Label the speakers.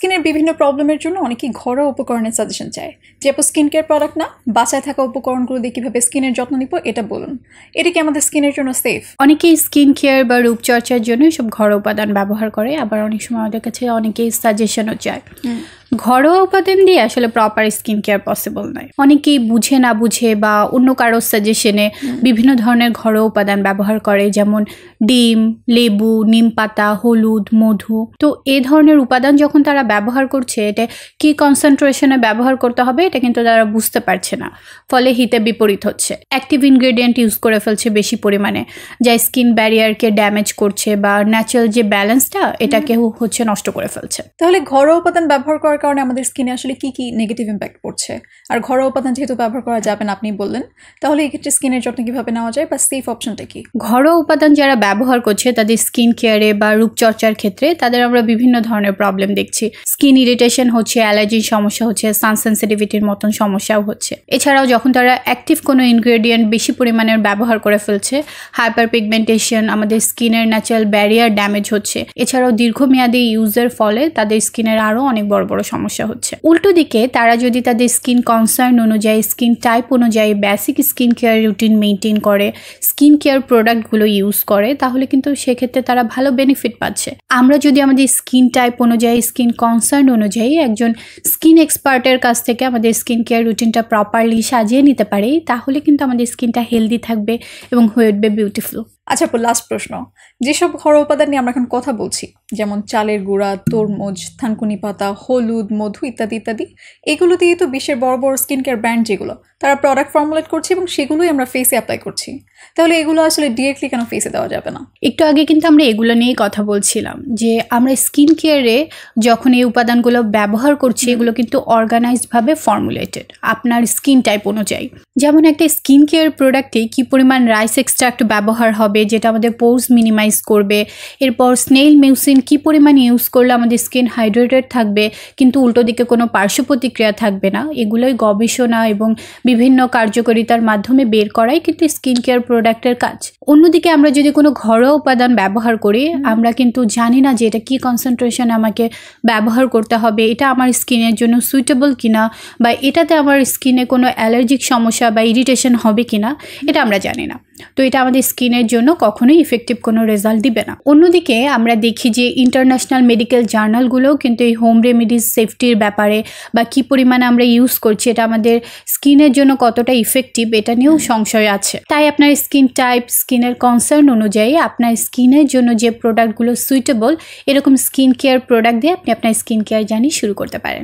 Speaker 1: স্কিনের বিভিন্ন প্রবলেমের জন্য অনেকেই ঘরোয়া উপকরণের সাজেশন চায়। যে স্কিন কেয়ার প্রোডাক্ট না, বাসায় থাকা উপকরণগুলো দিয়ে কীভাবে স্কিনের যত্ন নিব এটা বলুন। এটা কি আমাদের স্কিনের জন্য সেফ?
Speaker 2: অনেকেই স্কিন কেয়ার বা রূপচর্চার জন্য সব ঘরোয়া উপাদান ব্যবহার করে, আবার অনেক সময় আমাদের কাছে অনেকেই সাজেশনও চায়। ঘরোয়া উপাদান দিয়ে আসলে প্রপার স্কিন কেয়ার পসিবল নয়। অনেকেই বুঝে না বুঝে বা অন্য কারোর সাজেশনে বিভিন্ন ধরনের ঘরোয়া উপাদান ব্যবহার করে, যেমন ডিম, লেবু, নিম পাতা, হলুদ, মধু। তো এই ধরনের উপাদান যখন তারা ব্যবহার করছে, এটা কি কনসেন্ট্রেশনে ব্যবহার করতে হবে এটা কিন্তু তারা বুঝতে পারছে না, ফলে হিতে বিপরীত হচ্ছে। অ্যাক্টিভ ইনগ্রেডিয়েন্ট ইউজ করে ফেলছে বেশি পরিমাণে, যা স্কিন ব্যারিয়ারকে ড্যামেজ করছে বা ন্যাচারাল যে ব্যালেন্সটা এটাকে হচ্ছে নষ্ট করে ফেলছে।
Speaker 1: তাহলে ঘরোয়া উপাদান ব্যবহার করার কারণে আমাদের স্কিনে আসলে কি কি নেগেটিভ ইম্প্যাক্ট পড়ছে? আর ঘরোয়া উপাদান যেহেতু ব্যবহার করা যাবে না আপনি বললেন, তাহলে এক্ষেত্রে স্কিনের যত্ন কিভাবে নেওয়া যায় বা সেফ অপশনটা কি?
Speaker 2: ঘরোয়া উপাদান যারা ব্যবহার করছে তাদের স্কিন কেয়ারে বা রূপচর্চার ক্ষেত্রে তাদের আমরা বিভিন্ন ধরনের প্রবলেম দেখছি। স্কিন ইরিটেশন হচ্ছে, অ্যালার্জির সমস্যা হচ্ছে, সান সেন্সিটিভিটির মতন সমস্যাও হচ্ছে। এছাড়াও যখন তারা অ্যাক্টিভ কোনো ইনগ্রেডিয়েন্ট বেশি পরিমাণের ব্যবহার করে ফেলছে, হাইপার পিগমেন্টেশন, আমাদের স্কিনের ন্যাচারাল ব্যারিয়ার ড্যামেজ হচ্ছে। এছাড়াও দীর্ঘমেয়াদী ইউজের ফলে তাদের স্কিনের আরও অনেক বড় বড় সমস্যা হচ্ছে। উল্টো দিকে তারা যদি তাদের স্কিন কনসার্ন অনুযায়ী, স্কিন টাইপ অনুযায়ী basic skin care routine maintain করে, স্কিন কেয়ার প্রোডাক্টগুলো ইউজ করে, তাহলে কিন্তু সেক্ষেত্রে তারা ভালো বেনিফিট পাচ্ছে। আমরা যদি আমাদের স্কিন টাইপ অনুযায়ী, স্কিন কনসার্ন অনুযায়ী একজন স্কিন এক্সপার্টের কাছ থেকে আমাদের স্কিন কেয়ার রুটিনটা প্রপারলি সাজিয়ে নিতে পারি, তাহলে কিন্তু আমাদের স্কিনটা হেলদি থাকবে এবং হয়ে উঠবে বিউটিফুল।
Speaker 1: আচ্ছা, লাস্ট প্রশ্ন, যেসব ঘরোয়া উপাদান নিয়ে আমরা এখন কথা বলছি, যেমন চালের গুঁড়া, তরমুজ, থানকুনি পাতা, হলুদ, মধু ইত্যাদি ইত্যাদি, এগুলো দিয়ে তো বিশ্বের বড় বড় স্কিন কেয়ার ব্র্যান্ড যেগুলো, তারা প্রোডাক্ট ফর্মুলেট করছে এবং সেগুলোই আমরা ফেসে অ্যাপ্লাই করছি। তাহলে এগুলো আসলে ডিরেক্টলি কেন ফেসে দেওয়া যাবে না?
Speaker 2: একটু আগে কিন্তু আমরা এগুলো নিয়েই কথা বলছিলাম যে আমরা স্কিন কেয়ারে যখন এই উপাদানগুলো ব্যবহার করছি, এগুলো কিন্তু অর্গানাইজডভাবে ফর্মুলেটেড আপনার স্কিন টাইপ অনুযায়ী। যেমন একটা স্কিন কেয়ার প্রোডাক্টে কী পরিমাণ রাইস এক্সট্রাক্ট ব্যবহার হবে যেটা আমাদের পোর্স মিনিমাইজ করবে, এরপর স্নেইল মিউসিন কী পরিমাণ ইউজ করলে আমাদের স্কিন হাইড্রেটেড থাকবে কিন্তু উল্টো দিকে কোনো পার্শ্ব প্রতিক্রিয়া থাকবে না, এগুলোই গবেষণা এবং বিভিন্ন কার্যকারিতার মাধ্যমে বের করাই কিন্তু স্কিন কেয়ার প্রোডাক্টের কাজ। অন্যদিকে আমরা যদি কোনো ঘরোয়া উপাদান ব্যবহার করি, আমরা কিন্তু জানি না যে এটা কী কনসেন্ট্রেশন আমাকে ব্যবহার করতে হবে, এটা আমার স্কিনের জন্য সুইটেবল কিনা, বা এটাতে আমার স্কিনে কোনো অ্যালার্জিক সমস্যা বা ইরিটেশন হবে কিনা, এটা আমরা জানি না। তো এটা আমাদের স্কিনের জন্য কখনোই ইফেক্টিভ কোনো রেজাল্ট দিবে না। অন্যদিকে আমরা দেখি যে ইন্টারন্যাশনাল মেডিকেল জার্নালগুলোও কিন্তু এই হোম রেমেডিজ সেফটির ব্যাপারে বা কী পরিমাণে আমরা ইউজ করছি, এটা আমাদের স্কিনের জন্য কতটা ইফেক্টিভ এটা নিয়েও সংশয় আছে। তাই আপনার স্কিন টাইপ, স্কিনের কনসার্ন অনুযায়ী আপনার স্কিনের জন্য যে প্রোডাক্টগুলো সুইটেবল, এরকম স্কিন কেয়ার প্রোডাক্ট দিয়ে আপনি আপনার স্কিন কেয়ার জার্নি শুরু করতে পারেন।